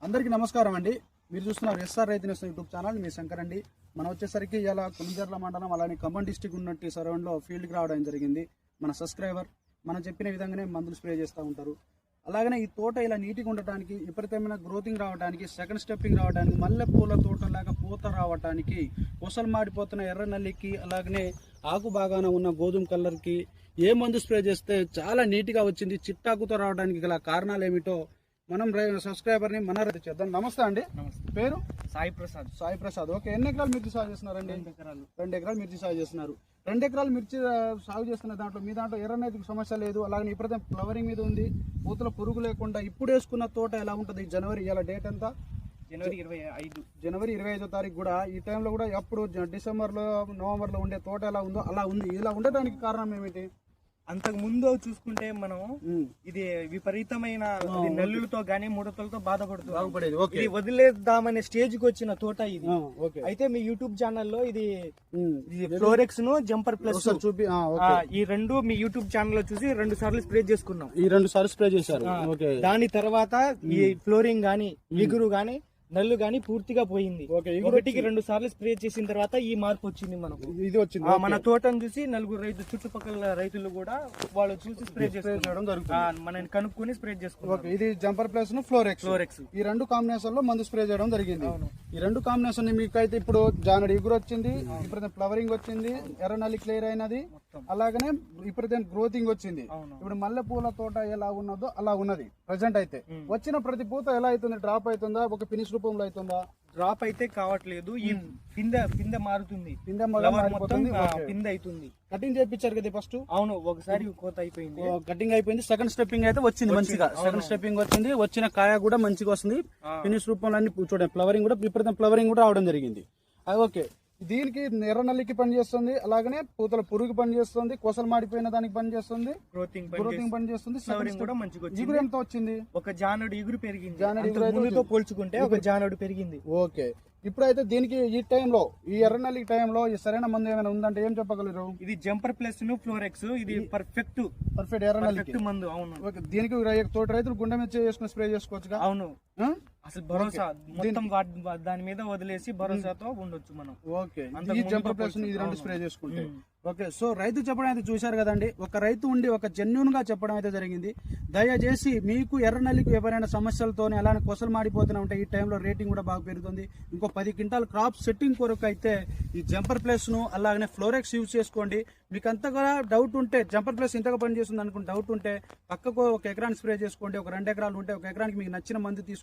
అందరికీ నమస్కారం అండి. మీరు చూస్తున్నారు ఎస్ఆర్ రైతు నేస్తం యూట్యూబ్ ఛానల్. మీ శంకర్ అండి. మనం వచ్చేసరికి ఇలా కునిజర్ల మండలం అలానే ఖమ్మం డిస్టిక్ ఉన్నట్టు సరౌండ్లో ఫీల్డ్కి రావడం జరిగింది. మన సబ్స్క్రైబర్ మనం చెప్పిన విధంగానే మందులు స్ప్రే చేస్తూ ఉంటారు. అలాగనే ఈ తోట ఇలా నీట్గా ఉండటానికి, విపరీతమైన గ్రోతింగ్ రావడానికి, సెకండ్ స్టెప్పింగ్ రావడానికి, మల్లె పూల తోటలాగా పూత రావడానికి, కొసలు మాడిపోతున్న ఎర్ర నల్లికి, అలాగనే ఆకు బాగాన ఉన్న గోధుమ కలర్కి ఏ మందు స్ప్రే చేస్తే చాలా నీట్గా వచ్చింది, చిట్టాకుతో రావడానికి గల కారణాలు ఏమిటో మనం సబ్స్క్రైబర్ ని మన రైతు చేద్దాం. నమస్తే అండి. పేరు సాయి ప్రసాద్. సాయి ప్రసాద్. ఓకే, ఎన్ని ఎకరాలు మిర్చి సాగు చేస్తున్నారండి? 2 ఎకరాలు మిర్చి సాగు చేస్తున్నారు. 2 ఎకరాలు మిర్చి సాగు చేస్తున్న దాంట్లో మీ దాంట్లో ఎర్రనైతికి సమస్య లేదు, అలాగే ఇప్పుడైతే ఫ్లవరింగ్ మీద ఉంది, పూతల పురుగు లేకుండా ఇప్పుడు వేసుకున్న తోట ఎలా ఉంటుంది? జనవరి, ఇలా డేట్ ఎంత? జనవరి 25వ తారీఖు కూడా ఈ టైంలో కూడా ఎప్పుడు డిసెంబర్లో నవంబర్లో ఉండే తోట ఎలా ఉందో అలా ఉంది. ఇలా ఉండడానికి కారణం ఏమిటి? అంతకు ముందు చూసుకుంటే మనం ఇది విపరీతమైన నల్లులతో గానీ ముడతలతో బాధపడేది. ఇది వదిలేద్దామనే స్టేజ్ కి వచ్చిన తోట ఇది. అయితే మీ యూట్యూబ్ ఛానల్లో ఇది ఫ్లోరెక్స్ ను జంపర్ ప్లస్ చూపి ఈ రెండు మీ యూట్యూబ్ ఛానల్ లో చూసి 2 సార్లు స్ప్రే చేసుకున్నాం. ఈ 2 సార్లు స్ప్రే చేశారు. దాని తర్వాత ఈ ఫ్లోరింగ్ గానీ విగురు గానీ నల్లు గానీ పూర్తిగా పోయింది. 1కి 2 సార్లు స్ప్రే చేసిన తర్వాత ఈ మార్పు వచ్చింది. మనకు ఇది వచ్చింది. మన తోటను చూసి 4 చుట్టుపక్కల రైతులు కూడా వాళ్ళు చూసి స్ప్రే చేయడం జరుగుతుంది. మనని కనుక్కొని స్ప్రే చేసుకున్నాం. ఇది జంపర్ ప్లస్ ను ఫ్లోరెక్స్ ఈ 2 కాంబినేషన్ లో మందు స్ప్రే చేయడం జరిగింది. ఈ 2 కాంబినేషన్ మీకైతే ఇప్పుడు జానడి ఇగురు వచ్చింది, ఇప్పుడు ఫ్లవరింగ్ వచ్చింది, ఎర్ర నల్లి క్లియర్ అయినది, అలాగనే ఇప్పుడు గ్రోతింగ్ వచ్చింది. ఇప్పుడు మల్లె పూల తోట ఎలా ఉన్నదో అలా ఉన్నది ప్రెసెంట్. అయితే వచ్చిన ప్రతి పూత ఎలా అవుతుంది? డ్రాప్ అవుతుందా? ఒక ఫినిష్ రూపంలో అవుతుందా? డ్రాప్ అయితే కావట్లేదు. ఈ పిందె మారుతుంది, పిందె అవుతుంది. కటింగ్ చేయించారు కదా ఫస్ట్? అవును, ఒకసారి కోత అయిపోయింది, కటింగ్ అయిపోయింది. సెకండ్ స్టెప్పింగ్ అయితే వచ్చింది మంచిగా. సెకండ్ స్టెప్పింగ్ వచ్చింది, వచ్చిన కాయ కూడా మంచిగా వస్తుంది. ఫినిష్ రూపంలో అన్ని చూడండి, ఫ్లవరింగ్ కూడా విపరీతం ఫ్లవరింగ్ కూడా రావడం జరిగింది. ఓకే, దీనికి ఎర్ర నల్లికి పనిచేస్తుంది, అలాగనే పూతల పురుగు పనిచేస్తుంది, కొసలు మాడిపోయిన దానికి పనిచేస్తుంది, గ్రోతింగ్ పనిచేస్తుంది. ఇగురు ఎంత వచ్చింది? ఒక జానడు ఇగురు పెరిగింది. జానడు పోల్చుకుంటే ఒక జానడు పెరిగింది. ఓకే, ఇప్పుడైతే దీనికి ఈ టైంలో, ఈ ఎర్ర నల్లి టైంలో ఈ సరైన మందు ఏమైనా ఉందంటే ఏం చెప్పగలరు? ఇది జంపర్ ప్లస్ ను ఫ్లోరెక్స్, ఇది పర్ఫెక్ట్ ఎర్ర నల్లి మందు. అవును, దీనికి తోటి రైతులు గుండె మీద చేసుకుని స్ప్రే చేసుకోవచ్చు. అవును, అసలు భరోసా మొత్తం దాని మీద వదిలేసి భరోసాతో ఉండొచ్చు మనం. ఓకే, ఈ జంపర్ ప్లస్ ఇది 2 స్ప్రే చేసుకుంటే. ఓకే, సో రైతు చెప్పడం అయితే చూశారు కదండి. ఒక రైతు ఉండి ఒక జెన్యూన్ గా చెప్పడం అయితే జరిగింది. దయచేసి మీకు ఎర్ర నల్లికి ఎవరైనా సమస్యలతోనే అలానే కొసలు మాడిపోతూనే ఉంటాయి. ఈ టైంలో రేటింగ్ కూడా బాగా పెరుగుతుంది. ఇంకో 10 క్వింటాల్ క్రాప్ సెట్టింగ్ కొరకు అయితే ఈ జంపర్ ప్లస్ ను అలాగనే ఫ్లోరెక్స్ యూజ్ చేసుకోండి. మీకు అంతగా డౌట్ ఉంటే, జంపర్ ప్లస్ ఇంతగా పనిచేస్తుంది అనుకుని డౌట్ ఉంటే పక్కకు 1 ఎకరానికి స్ప్రే చేసుకోండి. ఒక 2 ఎకరాలు ఉంటే 1 ఎకరానికి మీకు నచ్చిన మందు తీసుకోండి.